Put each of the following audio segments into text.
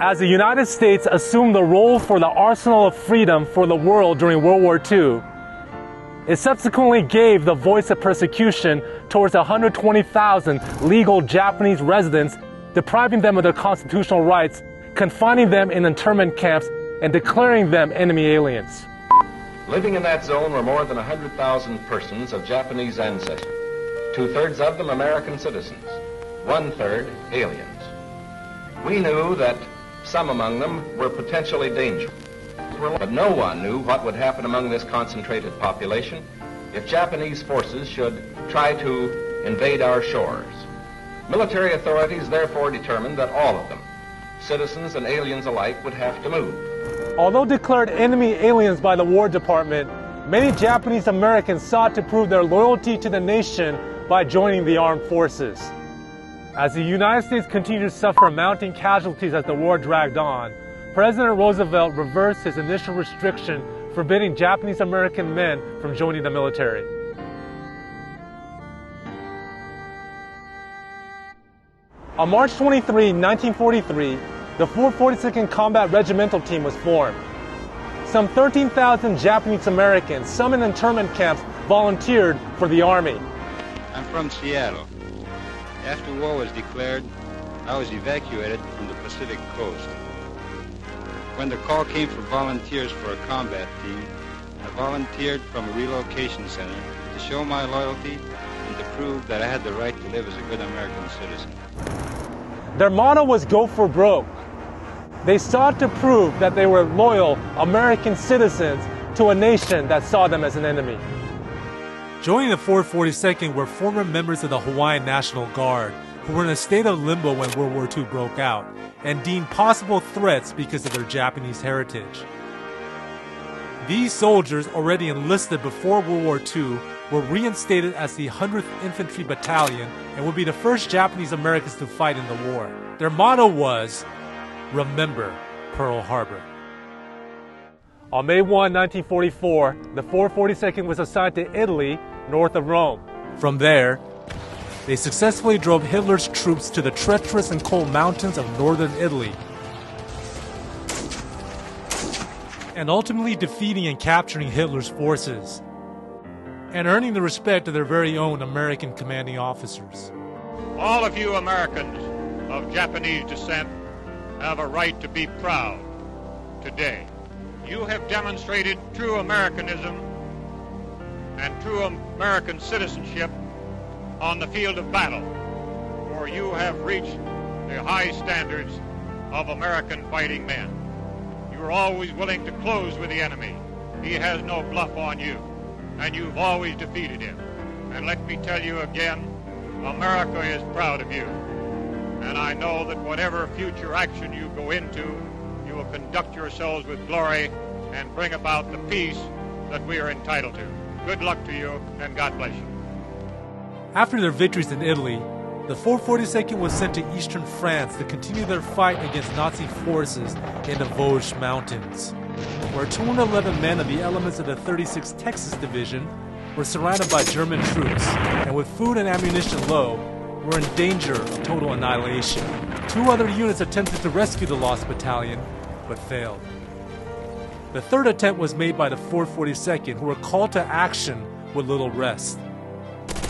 As the United States assumed the role for the arsenal of freedom for the world during World War II, it subsequently gave the voice of persecution towards 120,000 legal Japanese residents, depriving them of their constitutional rights, confining them in internment camps, and declaring them enemy aliens. Living in that zone were more than 100,000 persons of Japanese ancestry, 2/3 of them American citizens, 1/3 aliens. We knew that some among them were potentially dangerous, but no one knew what would happen among this concentrated population if Japanese forces should try to invade our shores. Military authorities therefore determined that all of them, citizens and aliens alike, would have to move. Although declared enemy aliens by the War Department, many Japanese Americans sought to prove their loyalty to the nation by joining the armed forces. As the United States continued to suffer mounting casualties as the war dragged on, President Roosevelt reversed his initial restriction forbidding Japanese American men from joining the military. On March 23, 1943, the 442nd Combat Regimental Team was formed. Some 13,000 Japanese Americans, some in internment camps, volunteered for the Army. I'm from Seattle. After war was declared, I was evacuated from the Pacific Coast. When the call came for volunteers for a combat team, I volunteered from a relocation center to show my loyalty and to prove that I had the right to live as a good American citizen. Their motto was "Go for broke." They sought to prove that they were loyal American citizens to a nation that saw them as an enemy. Joining the 442nd were former members of the Hawaiian National Guard who were in a state of limbo when World War II broke out and deemed possible threats because of their Japanese heritage. These soldiers, already enlisted before World War II, were reinstated as the 100th Infantry Battalion and would be the first Japanese Americans to fight in the war. Their motto was, "Remember Pearl Harbor." On May 1, 1944, the 442nd was assigned to Italy, north of Rome. From there, they successfully drove Hitler's troops to the treacherous and cold mountains of northern Italy, and ultimately defeating and capturing Hitler's forces, and earning the respect of their very own American commanding officers. All of you Americans of Japanese descent have a right to be proud today. You have demonstrated true Americanism and true American citizenship on the field of battle, for you have reached the high standards of American fighting men. You are always willing to close with the enemy. He has no bluff on you, and you've always defeated him. And let me tell you again, America is proud of you. And I know that whatever future action you go into, you will conduct yourselves with glory and bring about the peace that we are entitled to. Good luck to you, and God bless you. After their victories in Italy, the 442nd was sent to eastern France to continue their fight against Nazi forces in the Vosges Mountains, where 211 men of the elements of the 36th Texas Division were surrounded by German troops, and with food and ammunition low, were in danger of total annihilation. Two other units attempted to rescue the lost battalion, but failed. The third attempt was made by the 442nd, who were called to action with little rest.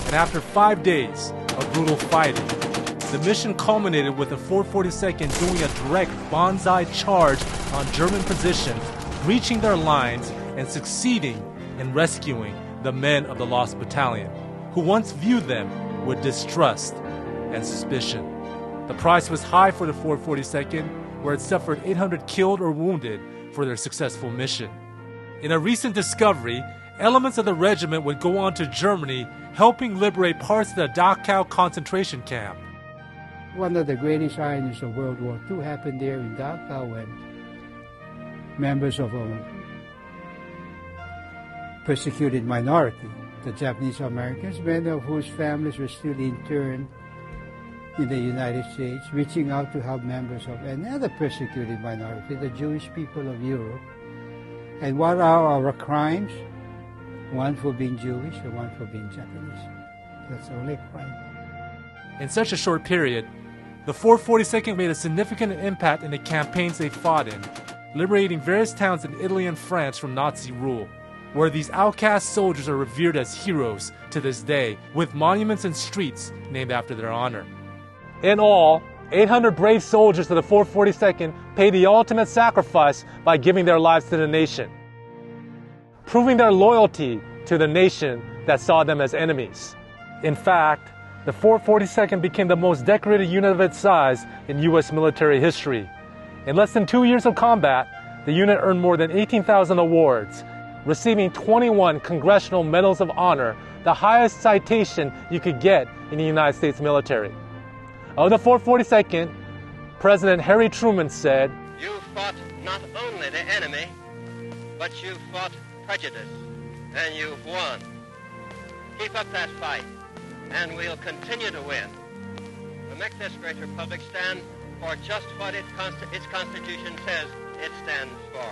And after 5 days of brutal fighting, the mission culminated with the 442nd doing a direct banzai charge on German positions, breaching their lines and succeeding in rescuing the men of the lost battalion, who once viewed them with distrust and suspicion. The price was high for the 442nd, where it suffered 800 killed or wounded for their successful mission. In a recent discovery, elements of the regiment would go on to Germany, helping liberate parts of the Dachau concentration camp. One of the greatest ironies of World War II happened there in Dachau when members of a persecuted minority, the Japanese Americans, many of whose families were still interned in the United States, reaching out to help members of another persecuted minority, the Jewish people of Europe. And what are our crimes? One for being Jewish and one for being Japanese. That's only a crime. In such a short period, The 442nd made a significant impact in the campaigns they fought in, liberating various towns in Italy and France from Nazi rule, where these outcast soldiers are revered as heroes to this day, with monuments and streets named after their honor. In all, 800 brave soldiers of the 442nd paid the ultimate sacrifice by giving their lives to the nation, proving their loyalty to the nation that saw them as enemies. In fact, the 442nd became the most decorated unit of its size in U.S. military history. In less than 2 years of combat, the unit earned more than 18,000 awards, receiving 21 Congressional Medals of Honor, the highest citation you could get in the United States military. Of the 442nd, President Harry Truman said, "You fought not only the enemy, but you fought prejudice, and you've won. Keep up that fight, and we'll continue to win. To make this great republic stand for just what its Constitution says it stands for,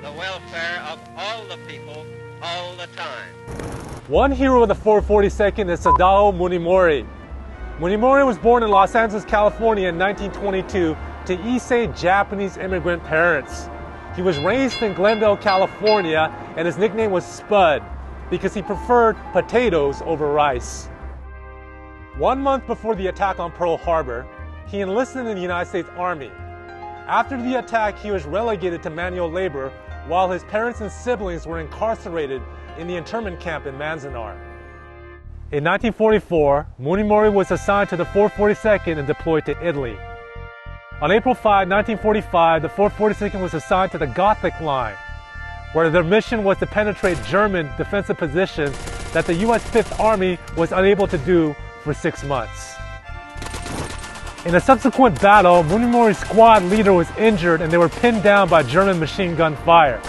the welfare of all the people, all the time." One hero of the 442nd is Sadao Munemori. Munemori was born in Los Angeles, California in 1922 to Nisei Japanese immigrant parents. He was raised in Glendale, California, and his nickname was Spud because he preferred potatoes over rice. 1 month before the attack on Pearl Harbor, he enlisted in the United States Army. After the attack, he was relegated to manual labor while his parents and siblings were incarcerated in the internment camp in Manzanar. In 1944, Munemori was assigned to the 442nd and deployed to Italy. On April 5, 1945, the 442nd was assigned to the Gothic Line, where their mission was to penetrate German defensive positions that the U.S. Fifth Army was unable to do for 6 months. In a subsequent battle, Munemori's squad leader was injured and they were pinned down by German machine gun fire.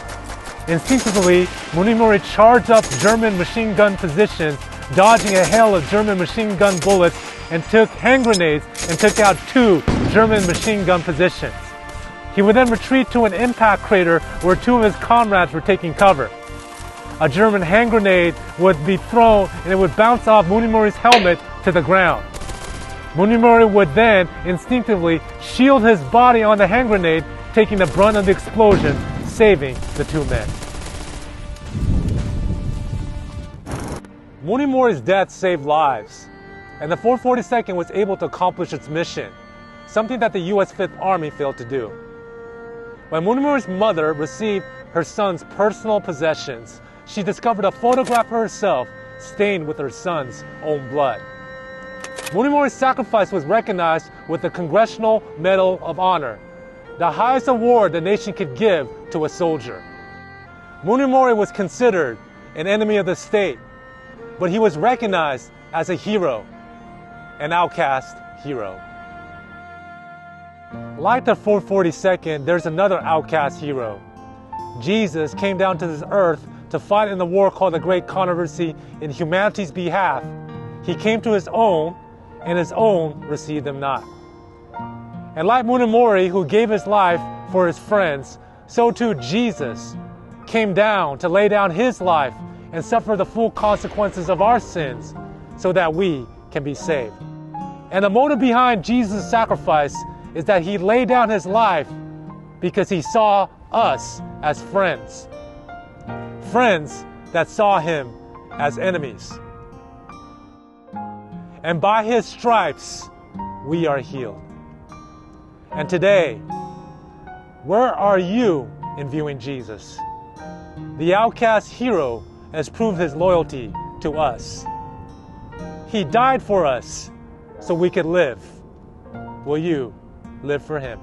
Instinctively, Munemori charged up German machine gun positions, dodging a hail of German machine gun bullets, and took hand grenades and took out 2 German machine gun positions. He would then retreat to an impact crater where 2 of his comrades were taking cover. A German hand grenade would be thrown and it would bounce off Munemori's helmet to the ground. Munemori would then instinctively shield his body on the hand grenade, taking the brunt of the explosion, saving the 2 men. Munemori's death saved lives, and the 442nd was able to accomplish its mission, something that the U.S. Fifth Army failed to do. When Munemori's mother received her son's personal possessions, she discovered a photograph of herself stained with her son's own blood. Munemori's sacrifice was recognized with the Congressional Medal of Honor, the highest award the nation could give to a soldier. Munemori was considered an enemy of the state, but he was recognized as a hero, an outcast hero. Like the 442nd, there's another outcast hero. Jesus came down to this earth to fight in the war called the Great Controversy in humanity's behalf. He came to his own, and his own received him not. And like Munemori, who gave his life for his friends, so too Jesus came down to lay down his life and suffer the full consequences of our sins so that we can be saved. And the motive behind Jesus' sacrifice is that he laid down his life because he saw us as friends. Friends that saw him as enemies. And by his stripes, we are healed. And today, where are you in viewing Jesus? The outcast hero has proved his loyalty to us. He died for us so we could live. Will you live for him?